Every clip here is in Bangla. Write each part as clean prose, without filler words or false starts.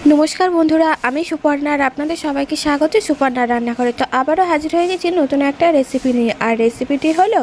নমস্কার বন্ধুরা, আমি সুপর্ণা আর আপনাদের সবাইকে স্বাগত সুপর্ণা রান্নাঘরে। তো আবারও হাজির হয়ে গেছি নতুন একটা রেসিপি নিয়ে। আর রেসিপিটি হলো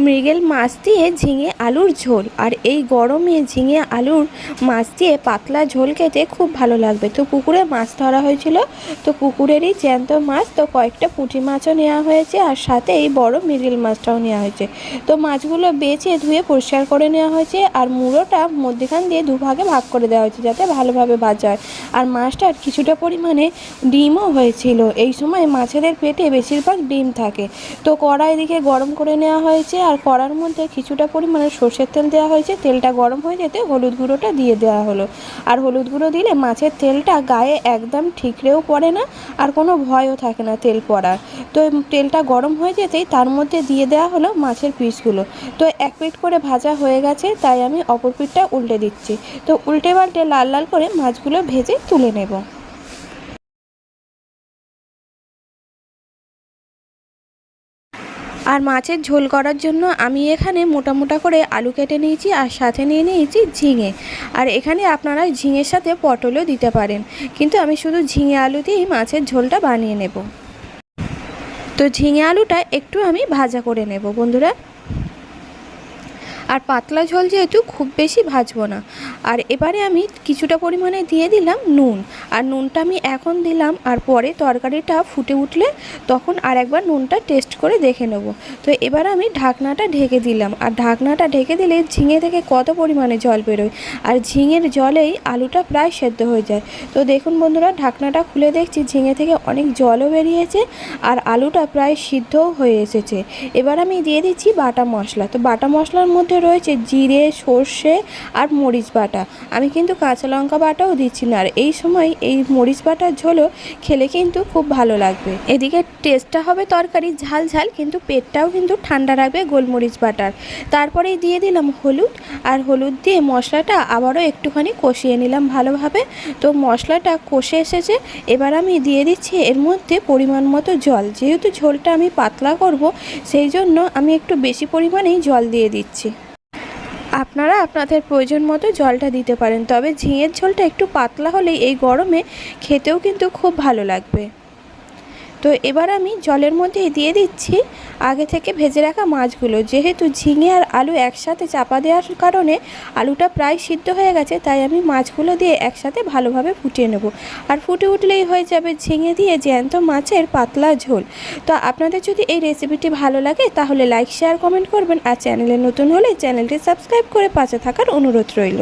মৃগেল মাছ দিয়ে ঝিঙে আলুর ঝোল। আর এই গরমে ঝিঙে আলুর মাছ দিয়ে পাতলা ঝোল খেতে খুব ভালো লাগবে। তো পুকুরে মাছ ধরা হয়েছিল, তো পুকুরেরই জ্যান্ত মাছ, তো কয়েকটা পুঁটি মাছও নেওয়া হয়েছে আর সাথে এই বড় মৃগেল মাছটাও নেওয়া হয়েছে। তো মাছগুলো বেছে ধুয়ে পরিষ্কার করে নেওয়া হয়েছে আর মুড়োটা মধ্যেখান দিয়ে দুভাগে ভাগ করে দেওয়া হয়েছে যাতে ভালোভাবে ভাজা হয়। আর মাছটার কিছুটা পরিমাণে ডিমও হয়েছিল। এই সময় মাছেদের পেটে বেশিরভাগ ডিম থাকে। তো কড়াই দিকে গরম করে নেওয়া হয়েছে আর কড়ার মধ্যে কিছুটা পরিমাণে সর্ষের তেল দেওয়া হয়েছে। তেলটা গরম হয়ে যেতে হলুদ গুঁড়োটা দিয়ে দেওয়া হলো। আর হলুদ গুঁড়ো দিলে মাছের তেলটা গায়ে একদম ঠিকরেও পড়ে না আর কোনো ভয়ও থাকে না তেল পড়ার। তো তেলটা গরম হয়ে যেতেই তার মধ্যে দিয়ে দেওয়া হলো মাছের পিসগুলো। তো এক পিঠ করে ভাজা হয়ে গেছে, তাই আমি অপর পিঠটা উল্টে দিচ্ছি। তো উল্টে পাল্টে লাল লাল করে মাছগুলো ভেজে তুলে নেব। আর মাছের ঝোল করার জন্য আমি এখানে মোটা মোটা করে আলু কেটে নিয়েছি আর সাথে নিয়ে নিয়েছি ঝিঙে। আর এখানে আপনারা ঝিঙের সাথে পটলও দিতে পারেন, কিন্তু আমি শুধু ঝিঙে আলু দিয়েই মাছের ঝোলটা বানিয়ে নেব। তো ঝিঙে আলুটা একটু আমি ভাজা করে নেব বন্ধুরা। আর পাতলা ঝোল যেহেতু খুব বেশি ভাজবো না। আর এবারে আমি কিছুটা পরিমাণে দিয়ে দিলাম নুন। আর নুনটা আমি এখন দিলাম, আর পরে তরকারিটা ফুটে উঠলে তখন আর একবার নুনটা টেস্ট করে দেখে নেব। তো এবার আমি ঢাকনাটা ঢেকে দিলাম। আর ঢাকনাটা ঢেকে দিলে ঝিঙে থেকে কত পরিমাণে জল বেরোয়, আর ঝিঙের জলেই আলুটা প্রায় সেদ্ধ হয়ে যায়। তো দেখুন বন্ধুরা, ঢাকনাটা খুলে দেখছি ঝিঙে থেকে অনেক জলও বেরিয়েছে আর আলুটা প্রায় সিদ্ধও হয়ে এসেছে। এবার আমি দিয়ে দিচ্ছি বাটা মশলা। তো বাটা মশলার মধ্যে রয়েছে জিরে, সর্ষে আর মরিচ বাটা। আমি কিন্তু কাঁচা লঙ্কা বাটাও দিচ্ছি না। আর এই সময় এই মরিচ বাটার ঝোলও খেলে কিন্তু খুব ভালো লাগবে। এদিকে টেস্টটা হবে তরকারি ঝাল ঝাল, কিন্তু পেটটাও কিন্তু ঠান্ডা রাখবে গোলমরিচ বাটার। তারপরেই দিয়ে দিলাম হলুদ। আর হলুদ দিয়ে মশলাটা আবারও একটুখানি কষিয়ে নিলাম ভালোভাবে। তো মশলাটা কষে এসেছে, এবার আমি দিয়ে দিচ্ছি এর মধ্যে পরিমাণ মতো জল। যেহেতু ঝোলটা আমি পাতলা করব, সেই জন্য আমি একটু বেশি পরিমাণেই জল দিয়ে দিচ্ছি। আপনারা আপনাদের প্রয়োজন মতো জলটা দিতে পারেন, তবে ঝিঙের ঝোলটা একটু পাতলা হলেই এই গরমে খেতেও কিন্তু খুব ভালো লাগবে। তো এবার আমি জলের মধ্যে দিয়ে দিচ্ছি আগে থেকে ভেজে রাখা মাছগুলো। যেহেতু ঝিঙে আর আলু একসাথে চাপা দেওয়ার কারণে আলুটা প্রায় সিদ্ধ হয়ে গেছে, তাই আমি মাছগুলো দিয়ে একসাথে ভালোভাবে ফুটিয়ে নেব। আর ফুটে উঠলেই হয়ে যাবে ঝিঙে দিয়ে জ্যান্ত মাছের পাতলা ঝোল। তো আপনাদের যদি এই রেসিপিটি ভালো লাগে তাহলে লাইক, শেয়ার, কমেন্ট করবেন। আর চ্যানেলে নতুন হলে চ্যানেলটি সাবস্ক্রাইব করে পাশে থাকার অনুরোধ রইল।